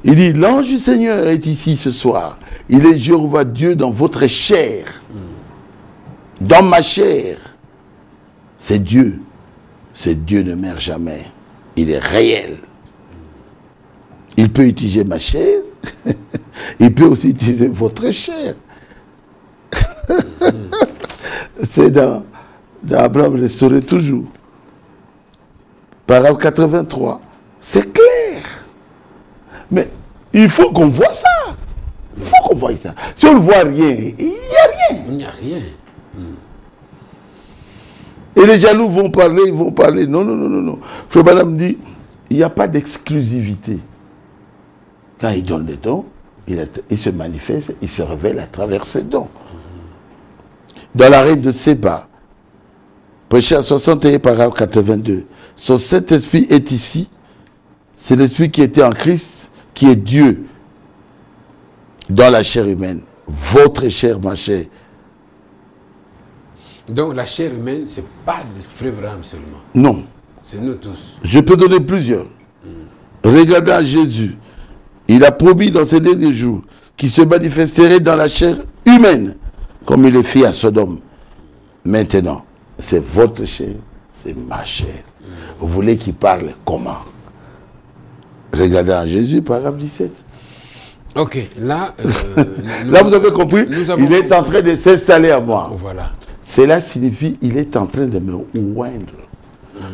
Il dit, l'ange du Seigneur est ici ce soir. Il est Jéhovah Dieu dans votre chair. Dans ma chair. C'est Dieu. C'est Dieu ne meurt jamais. Il est réel. Il peut utiliser ma chair. Il peut aussi utiliser votre chair. C'est dans Abraham restauré toujours. Paragraphe 83. C'est clair. Mais il faut qu'on voit ça. Il faut qu'on voie ça. Si on ne voit rien, il n'y a rien.
Il n'y a rien.
Et les jaloux vont parler, ils vont parler. Non, non, non, non, non. Frère Branham dit, il n'y a pas d'exclusivité. Quand il donne des dons, il se manifeste, il se révèle à travers ses dons. Dans la reine de Séba, prêché à 61, paragraphe 82, son Saint-Esprit est ici. C'est l'Esprit qui était en Christ, qui est Dieu dans la chair humaine. Votre chair, ma chair.
Donc la chair humaine, ce n'est pas le frère Branham seulement.
Non.
C'est nous tous.
Je peux donner plusieurs. Regardez à Jésus. Il a promis dans ces derniers jours qu'il se manifesterait dans la chair humaine, comme il est fait à Sodome. Maintenant, c'est votre chair, c'est ma chair. Vous voulez qu'il parle comment? Regardez à Jésus, paragraphe 17.
Ok, là...
là, vous avez compris, il est en train de s'installer à moi.
Voilà.
Cela signifie qu'il est en train de me oindre.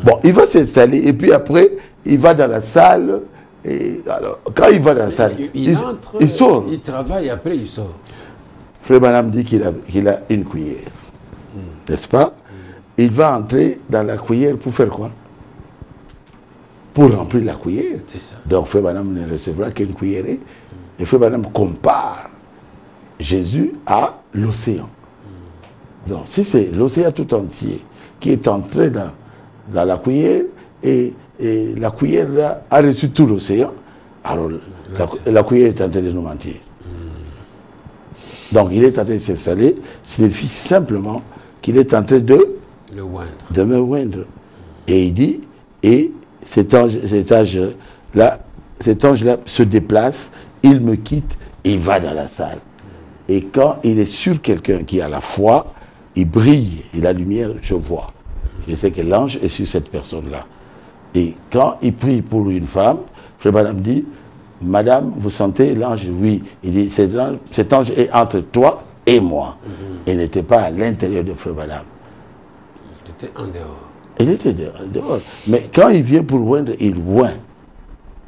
Bon, il va s'installer et puis après, il va dans la salle. Et alors, quand il va dans la salle,
il entre,
il sort.
Il travaille, après il sort.
Frère Branham dit qu'il a une cuillère. N'est-ce pas? Il va entrer dans la cuillère pour faire quoi? Pour remplir la cuillère.
C'est ça.
Donc Frère Branham ne recevra qu'une cuillerée. Et Frère Branham compare Jésus à l'océan. Donc si c'est l'océan tout entier qui est entré dans la cuillère et la cuillère là, a reçu tout l'océan, alors la cuillère est en train de nous mentir. Donc il est en train de s'installer, signifie simplement qu'il est en train de me oindre. Et il dit, et cet ange-là se déplace, il me quitte, il va dans la salle. Et quand il est sur quelqu'un qui a la foi, il brille, et la lumière, je vois. Je sais que l'ange est sur cette personne-là. Et quand il prie pour une femme, Frère Branham dit, Madame, vous sentez l'ange? Oui. Il dit, cet ange est entre toi et moi. Il n'était pas à l'intérieur de Frère Branham.
Il était en dehors.
Il était dehors. Mais quand il vient pour oindre, il oint.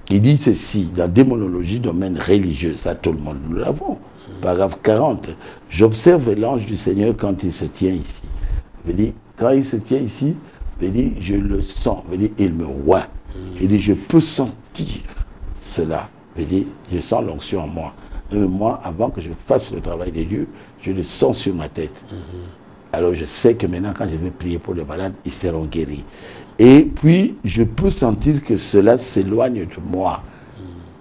Il dit ceci, dans démonologie, domaine religieux, ça tout le monde, nous l'avons. Paragraphe 40. J'observe l'ange du Seigneur quand il se tient ici. Je dis, quand il se tient ici, je dis, je le sens. Je dis, il me oint. Il dit, je peux sentir cela. Je dis, je sens l'onction en moi. Mais moi, avant que je fasse le travail de Dieu, je le sens sur ma tête. Alors je sais que maintenant, quand je vais prier pour les malades, ils seront guéris. Et puis, je peux sentir que cela s'éloigne de moi.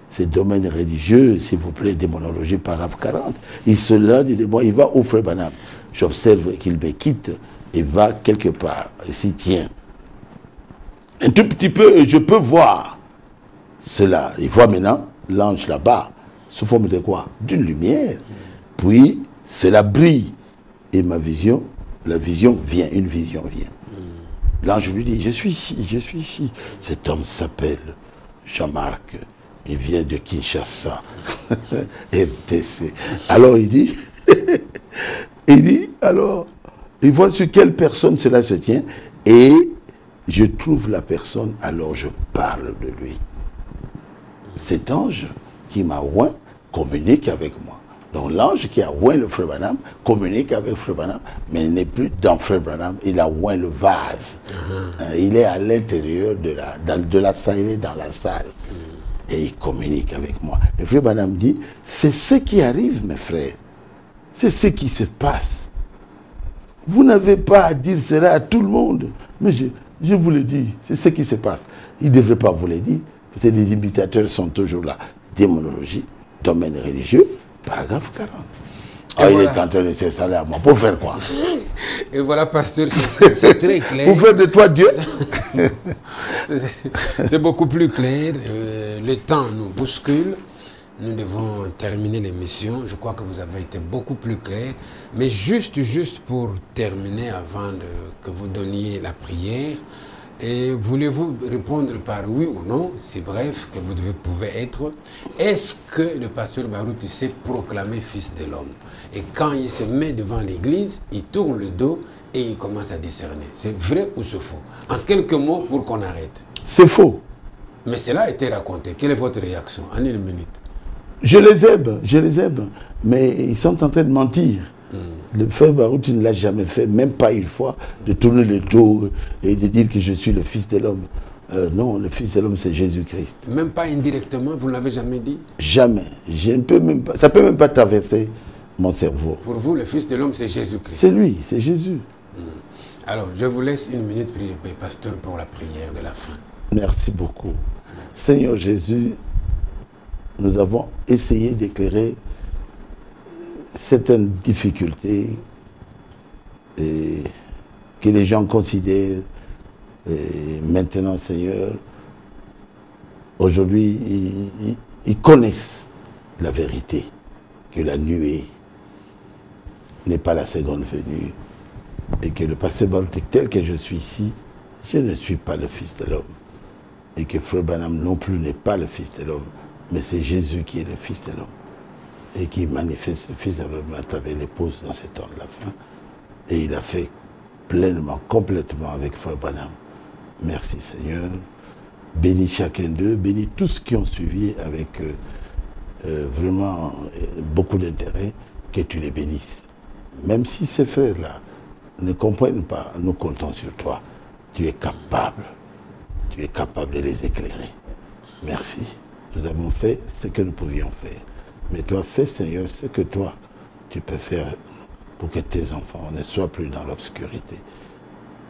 C'est domaine religieux, s'il vous plaît, démonologie, paragraphe 40. Il s'éloigne de moi, il va au Frère Branham. J'observe qu'il me quitte et va quelque part, il s'y tient. Un tout petit peu, et je peux voir cela. Il voit maintenant l'ange là-bas, sous forme de quoi? D'une lumière. Puis, cela brille. Et ma vision, la vision vient, une vision vient. L'ange lui dit, je suis ici, je suis ici. Cet homme s'appelle Jean-Marc. Il vient de Kinshasa. FTC. Alors il dit, alors, il voit sur quelle personne cela se tient. Et je trouve la personne, alors je parle de lui. Cet ange qui m'a oint communique avec moi. Donc l'ange qui a oint le Frère Branham communique avec Frère Branham, mais il n'est plus dans Frère Branham, il a oint le vase. Il est à l'intérieur de la salle, il est dans la salle. Et il communique avec moi. Le Frère Branham dit, c'est ce qui arrive, mes frères. C'est ce qui se passe. Vous n'avez pas à dire cela à tout le monde. Mais je vous le dis, c'est ce qui se passe. Il ne devrait pas vous le dire, parce que les imitateurs sont toujours là. Démonologie, domaine religieux, paragraphe 40. Ah, voilà. Il est en train de s'installer à moi. Pour faire quoi?
Et voilà, pasteur, c'est très clair.
Pour faire de toi Dieu.
C'est beaucoup plus clair. Le temps nous bouscule. nous devons terminer l'émission. Je crois que vous avez été beaucoup plus clair. Mais juste pour terminer, avant que vous donniez la prière, et voulez-vous répondre par oui ou non, c'est bref que vous pouvez être. Est-ce que le pasteur Baruti s'est proclamé fils de l'homme? Et quand il se met devant l'église, il tourne le dos et il commence à discerner. C'est vrai ou c'est faux? En quelques mots pour qu'on arrête.
C'est faux.
Mais cela a été raconté. Quelle est votre réaction? En une minute.
Je les aime, mais ils sont en train de mentir. Le frère Baruti ne l'a jamais fait, même pas une fois, de tourner le dos et de dire que je suis le fils de l'homme. Non, le fils de l'homme, c'est Jésus-Christ.
Même pas indirectement, vous ne l'avez jamais dit?
Jamais. Je ne peux même pas, ça ne peut même pas traverser mon cerveau.
Pour vous, le fils de l'homme, c'est Jésus-Christ?
C'est lui, c'est Jésus.
Alors, je vous laisse une minute, pasteur, pour la prière de la fin.
Merci beaucoup. Seigneur Jésus, nous avons essayé d'éclairer certaines difficultés que les gens considèrent. Et maintenant, Seigneur, aujourd'hui, ils connaissent la vérité, que la nuée n'est pas la seconde venue, et que le pasteur Baruti, tel que je suis ici, je ne suis pas le fils de l'homme, et que Frère Branham non plus n'est pas le fils de l'homme, mais c'est Jésus qui est le fils de l'homme, et qui manifeste le fils de l'homme à travers l'épouse dans ce temps de la fin. Et il a fait pleinement, complètement avec Frère Branham. Merci Seigneur. Bénis chacun d'eux, bénis tous ceux qui ont suivi avec vraiment beaucoup d'intérêt, que tu les bénisses. Même si ces frères-là ne comprennent pas, nous comptons sur toi. Tu es capable de les éclairer. Merci. Nous avons fait ce que nous pouvions faire. Mais toi, fais, Seigneur, ce que toi, tu peux faire pour que tes enfants ne soient plus dans l'obscurité.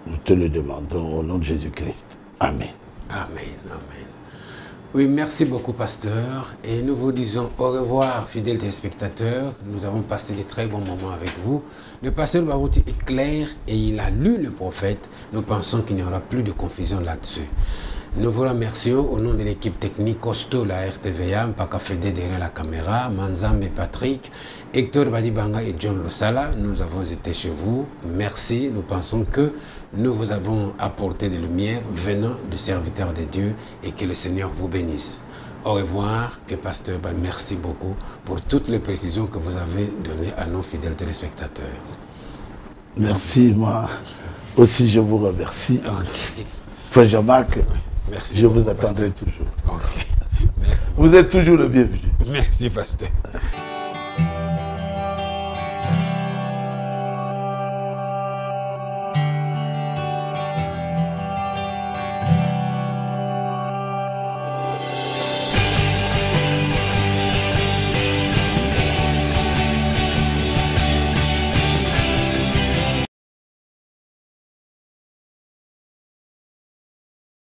Nous te le demandons au nom de Jésus-Christ. Amen.
Amen, amen. Oui, merci beaucoup, pasteur. Et nous vous disons au revoir, fidèles téléspectateurs. Nous avons passé de très bons moments avec vous. Le pasteur Baruti est clair et il a lu le prophète. Nous pensons qu'il n'y aura plus de confusion là-dessus. Nous vous remercions au nom de l'équipe technique Costo, la RTVA, Mpaka Fede derrière la caméra, Manzambe Patrick, Hector Badibanga et John Losala. Nous avons été chez vous. Merci. Nous pensons que nous vous avons apporté des lumières venant de serviteurs de Dieu et que le Seigneur vous bénisse. Au revoir et pasteur, merci beaucoup pour toutes les précisions que vous avez données à nos fidèles téléspectateurs.
Merci, moi aussi je vous remercie.
Okay.
Frère Jean-Marc,
merci
je
beaucoup,
vous attendrai
pasteur.
toujours.
Okay. Merci beaucoup.
Vous êtes toujours le bienvenu.
Merci, pasteur.